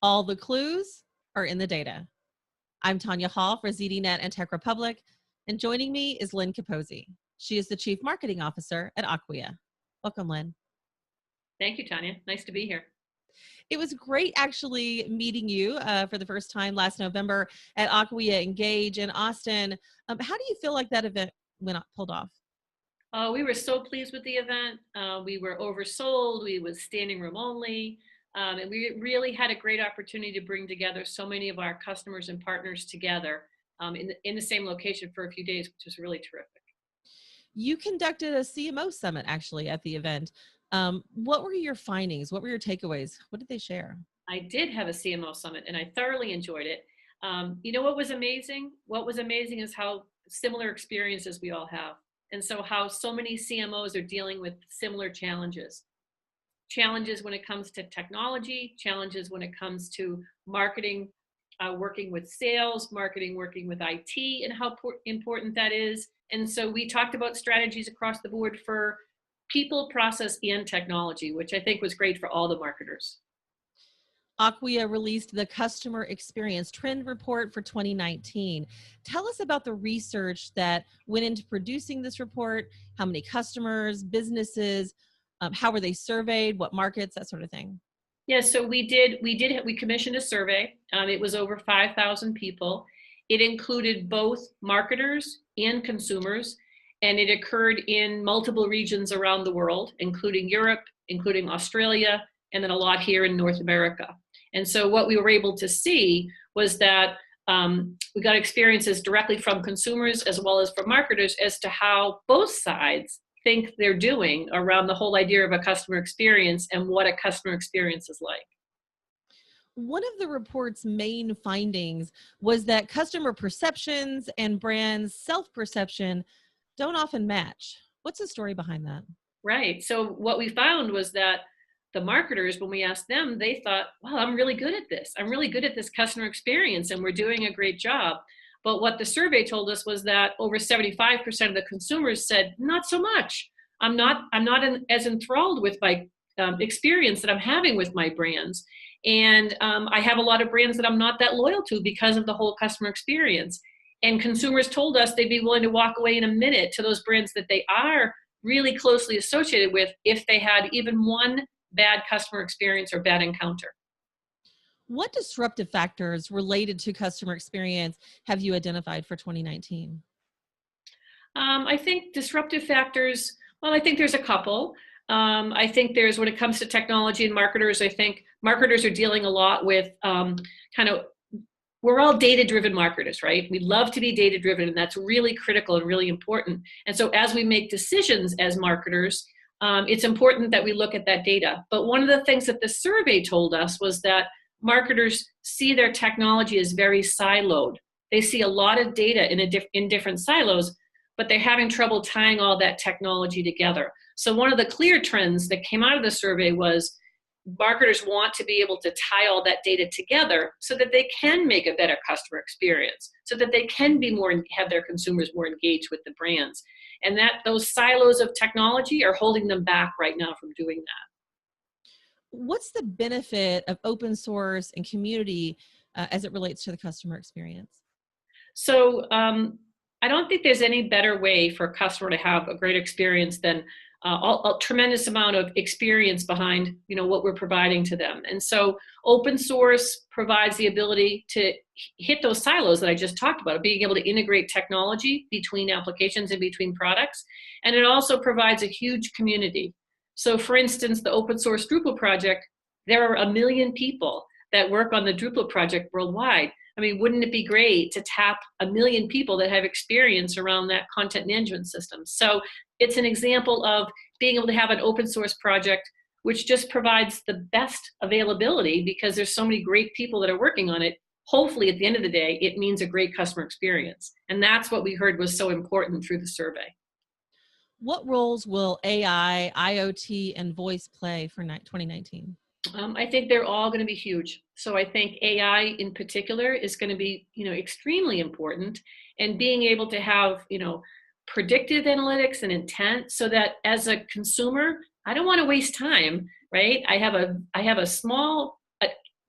All the clues are in the data. I'm Tonya Hall for ZDNet and Tech Republic, and joining me is Lynne Capozzi. She is the Chief Marketing Officer at Acquia. Welcome, Lynne. Thank you, Tonya. Nice to be here. It was great actually meeting you for the first time last November at Acquia Engage in Austin. How do you feel like that event pulled off? We were so pleased with the event. We were oversold. We was standing room only. And we really had a great opportunity to bring together so many of our customers and partners together in the same location for a few days, which was really terrific. You conducted a CMO summit actually at the event. What were your findings? What were your takeaways? What did they share? I did have a CMO summit and I thoroughly enjoyed it. You know what was amazing? What was amazing is how similar experiences we all have. And so how so many CMOs are dealing with similar challenges. Challenges when it comes to technology, challenges when it comes to marketing, working with sales, marketing, working with IT, and how important that is. And so we talked about strategies across the board for people, process, and technology, which I think was great for all the marketers. Acquia released the Customer Experience Trend Report for 2019. Tell us about the research that went into producing this report, how many customers, businesses, how were they surveyed, what markets, that sort of thing. Yeah, so we commissioned a survey. It was over 5,000 people. It included both marketers and consumers, and it occurred in multiple regions around the world, including Europe, including Australia, and then a lot here in North America. And so what we were able to see was that we got experiences directly from consumers as well as from marketers as to how both sides think they're doing around the whole idea of a customer experience and what a customer experience is like. One of the report's main findings was that customer perceptions and brands' self-perception don't often match. What's the story behind that? Right. So what we found was that the marketers, when we asked them, they thought, wow, I'm really good at this. I'm really good at this customer experience and we're doing a great job. But what the survey told us was that over 75% of the consumers said, not so much. I'm not as enthralled with my experience that I'm having with my brands. And I have a lot of brands that I'm not that loyal to because of the whole customer experience. And consumers told us they'd be willing to walk away in a minute to those brands that they are really closely associated with if they had even one bad customer experience or bad encounter. What disruptive factors related to customer experience have you identified for 2019? I think disruptive factors, well, I think there's a couple. I think there's, when it comes to technology and marketers, I think marketers are dealing a lot with we're all data-driven marketers, right? We love to be data-driven, and that's really critical and really important. And so as we make decisions as marketers, it's important that we look at that data. But one of the things that the survey told us was that marketers see their technology as very siloed. They see a lot of data in different silos, but they're having trouble tying all that technology together. So one of the clear trends that came out of the survey was marketers want to be able to tie all that data together so that they can make a better customer experience, so that they can have their consumers more engaged with the brands. And that those silos of technology are holding them back right now from doing that. What's the benefit of open source and community as it relates to the customer experience? So I don't think there's any better way for a customer to have a great experience than a tremendous amount of experience behind what we're providing to them. And so open source provides the ability to hit those silos that I just talked about, being able to integrate technology between applications and between products. And it also provides a huge community. So for instance, the open source Drupal project, there are 1 million people that work on the Drupal project worldwide. I mean, wouldn't it be great to tap 1 million people that have experience around that content management system? So it's an example of being able to have an open source project which just provides the best availability because there's so many great people that are working on it. Hopefully at the end of the day, it means a great customer experience. And that's what we heard was so important through the survey. What roles will AI, IoT, and voice play for 2019? I think they're all going to be huge. So I think AI in particular is going to be, extremely important, and being able to have, predictive analytics and intent so that as a consumer, I don't want to waste time, right? I have a small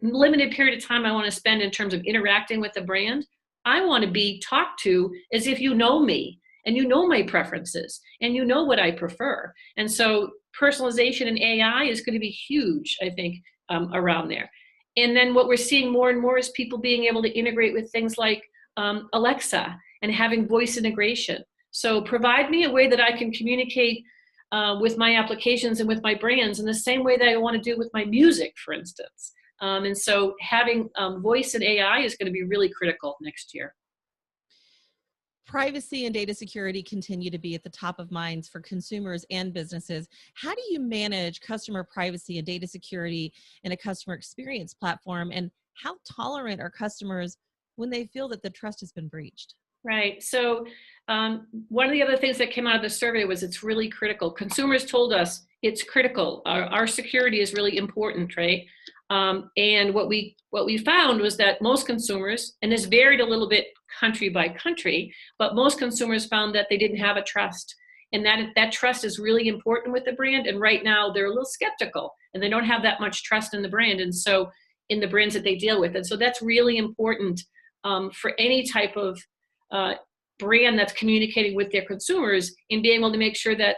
limited period of time I want to spend in terms of interacting with the brand, I want to be talked to as if you know me and you know my preferences and you know what I prefer. And so personalization and AI is going to be huge, I think, around there. And then what we're seeing more and more is people being able to integrate with things like Alexa and having voice integration. So provide me a way that I can communicate with my applications and with my brands in the same way that I want to do with my music, for instance. And so having voice and AI is going to be really critical next year. Privacy and data security continue to be at the top of minds for consumers and businesses. How do you manage customer privacy and data security in a customer experience platform? And how tolerant are customers when they feel that the trust has been breached? Right. So one of the other things that came out of the survey was it's really critical. Consumers told us it's critical. Our security is really important, right? And what we found was that most consumers, and this varied a little bit country by country, but most consumers found that they didn't have a trust, and that trust is really important with the brand. And right now they're a little skeptical, and they don't have that much trust in the brand, and so in the brands that they deal with. And so that's really important for any type of brand that's communicating with their consumers, in being able to make sure that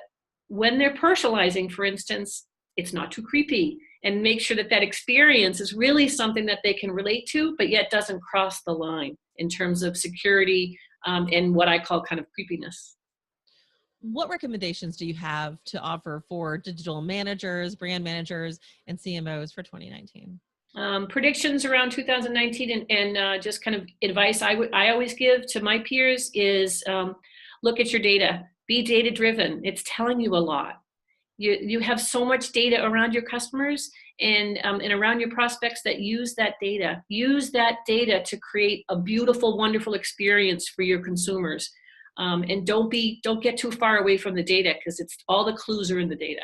when they're personalizing, for instance, it's not too creepy, and make sure that that experience is really something that they can relate to, but yet doesn't cross the line in terms of security and what I call kind of creepiness. What recommendations do you have to offer for digital managers, brand managers, and CMOs for 2019? Predictions around 2019 and just kind of advice I always give to my peers is look at your data. Be data driven. It's telling you a lot. You have so much data around your customers and around your prospects that use that data. Use that data to create a beautiful, wonderful experience for your consumers. And don't get too far away from the data, because it's all the clues are in the data.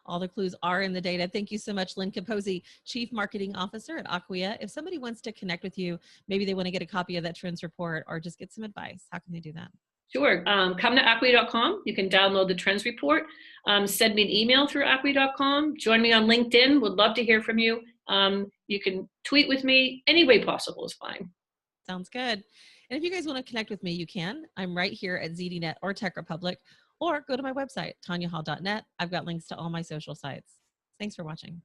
All the clues are in the data. Thank you so much, Lynne Capozzi, Chief Marketing Officer at Acquia. If somebody wants to connect with you, maybe they want to get a copy of that trends report or just get some advice, how can they do that? Sure. Come to acquia.com. You can download the trends report. Send me an email through acquia.com. Join me on LinkedIn. Would love to hear from you. You can tweet with me. Any way possible is fine. Sounds good. And if you guys want to connect with me, you can. I'm right here at ZDNet or Tech Republic, or go to my website, tonyahall.net. I've got links to all my social sites. Thanks for watching.